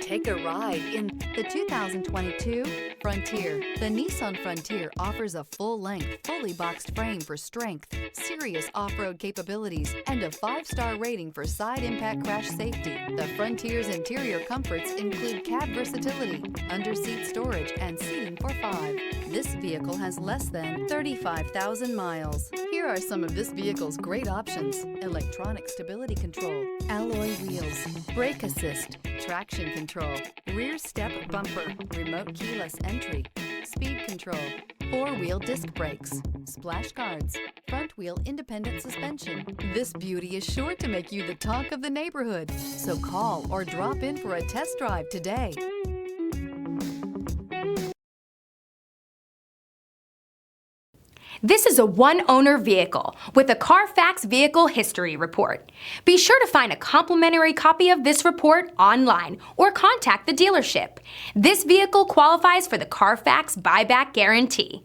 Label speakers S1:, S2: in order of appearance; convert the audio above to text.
S1: Take a ride in the 2022 Frontier. The Nissan Frontier offers a full-length, fully boxed frame for strength, serious off-road capabilities, and a 5-star rating for side impact crash safety. The Frontier's interior comforts include cab versatility, under-seat storage, and seating for 5. This vehicle has less than 35,000 miles. Here are some of this vehicle's great options: electronic stability control, alloy wheels, brake assist, traction control, rear step bumper, remote keyless entry, speed control, 4-wheel disc brakes, splash guards, front wheel independent suspension. This beauty is sure to make you the talk of the neighborhood. So call or drop in for a test drive today.
S2: This is a one-owner vehicle with a Carfax Vehicle History Report. Be sure to find a complimentary copy of this report online or contact the dealership. This vehicle qualifies for the Carfax Buyback Guarantee.